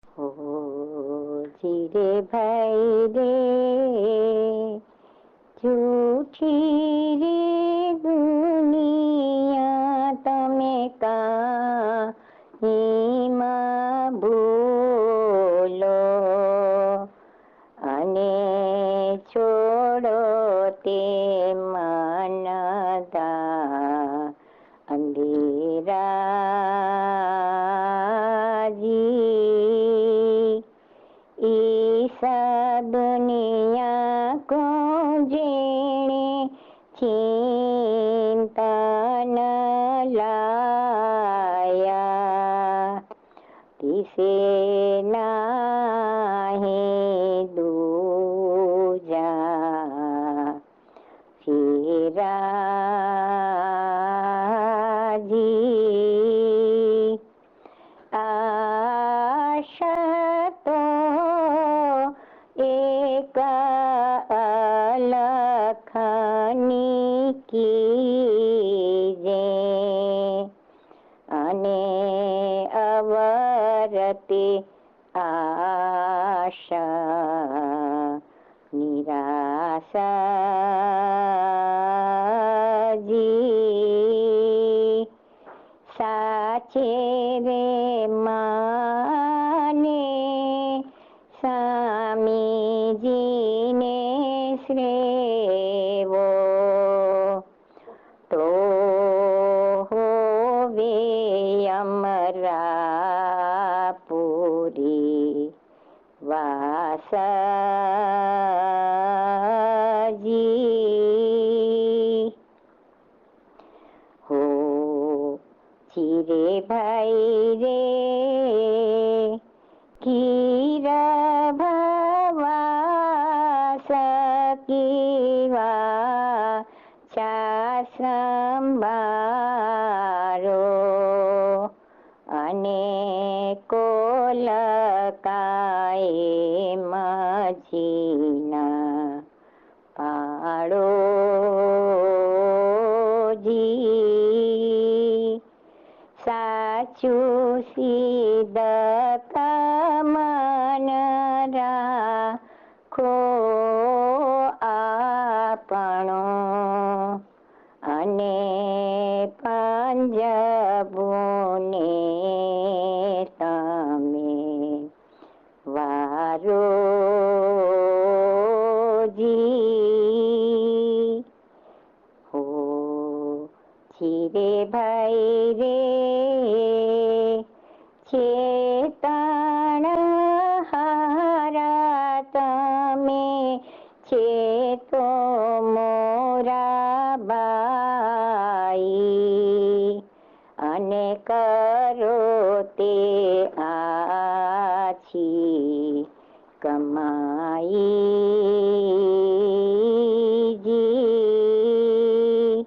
हो जीरे भाई रे झूठी रे दुनिया तमे काहीમાં ભૂલો અને છોડો તે માનતા અંધેરાજી ईसा दुनिया को जेणे चिंता न लाया तिसे नाहे दूजा फिरा जी आशा तो एक अलखनी कीजे अने अवरती आशा निराशा जी साचे रे माने स्वामीजीने श्रेवो तो होवे अमरापुरी वासाजी हो चिरे भाई रे कीरा भवा सकीवा चा संभारो અને કોલકાએ મજીના પાડો જી સાચું સિદ્ધ કામન રાખો આપણો અને પંજબોને તમે વારો જી હો જીરે ભાઈ રે ચેતણ હારા તમે છે તો મોરા બાઈ અને કરો તે આછી કમાઈ જી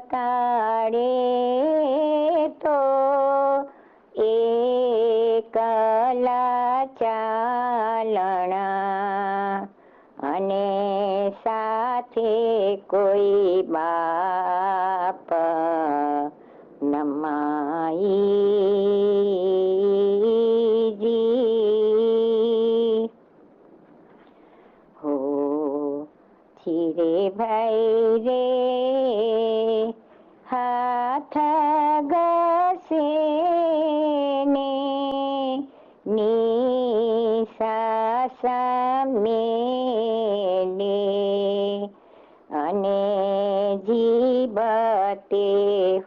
અંતકાળે તો એકલા ચાલણા અને સાથે કોઈ બાપ નમાઈ જી હો ધીરે ભાઈ રે હાથ ઘસે ને નિશાસ મેલે અને જીવતે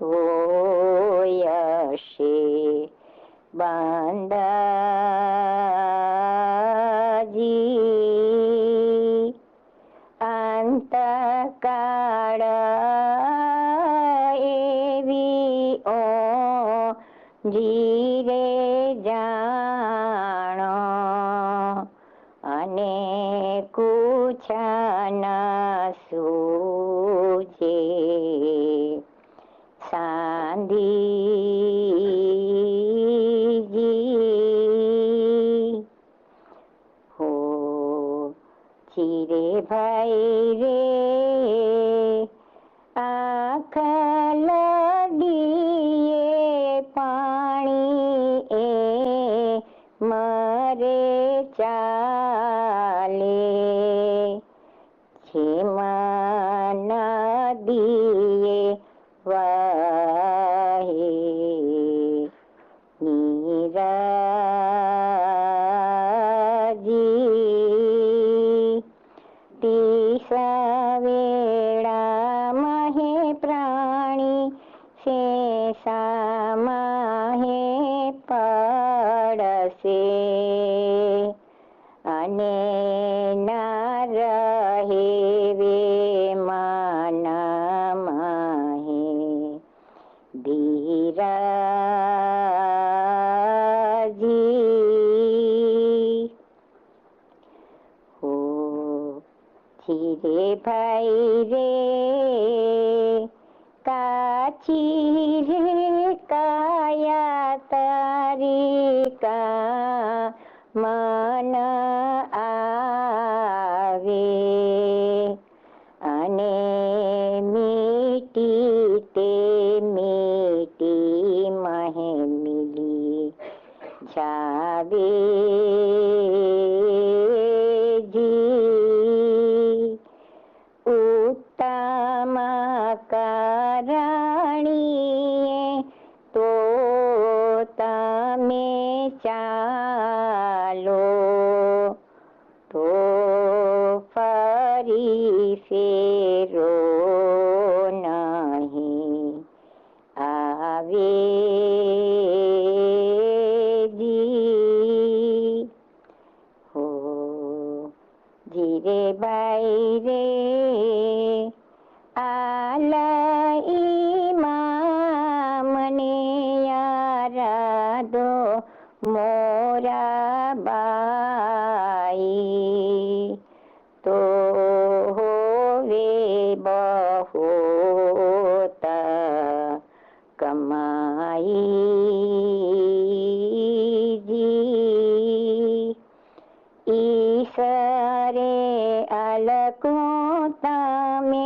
હોયશે બાંધાજી અંતકાળ એવી ઓ જીરે જાણો અને કુછના સૂજે સાંધીજી હો ચીરે ભાઈ રે આંખ લડીએ પાણી એ રાહે નીરાજી તીસા વેળામાં હે પ્રાણી શેષામાં હે પડશે અને ના રહે વે માનામાં હે ધીરાજી હો ધીરે ભાઈ રે કાચી રે કાયા તારી કા મન આવે અને મીટી તે મીટી મહે મિલી જાવે જી ઉત્તમ કરણીએ તો તમે ચાલો તો ફરી ફેરો નહીં આવે જી હો ધીરે બાઈ રે આલઈમાં મને યારાદો મોરા બાઈ તો હોવે બહોત કમાઈ જી ઈશ્વરે અલકો તમે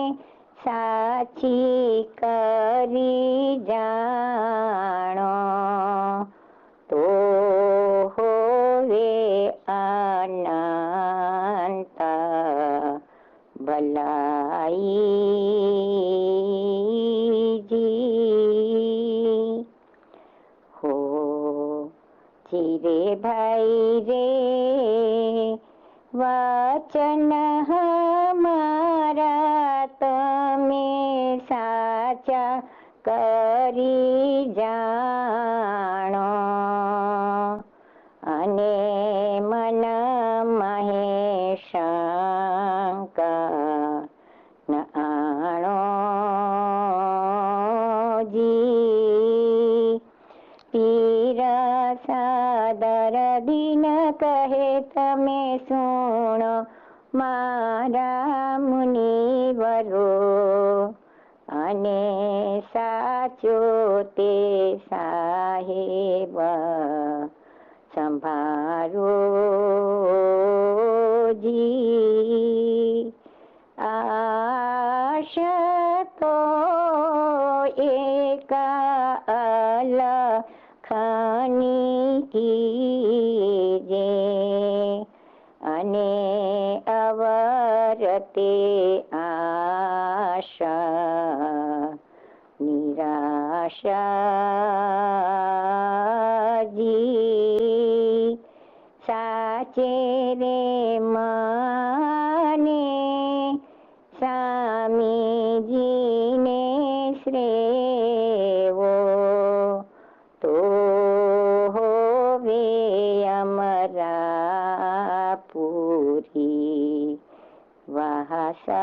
સાચી કરી જાણો તો હોવે અનંત ભલાઈ જી હો ધીરે ભાઈ રે વચન હમારા તમે સાચા કરી જાણો અને મન મહેશંકા ન આણો જી પીરસા દર્દીન કહે તમે સુણો મારા મુનિવરો અને સાચો તે સાહેબ સંભાળો જી આશા તો એકા અલખની કીજે અને અવરતે આશા નિરાશાજી સાચે રે મને સ્વામીજીને શ્રેવો તો હોવે અમરા પૂરી વાસા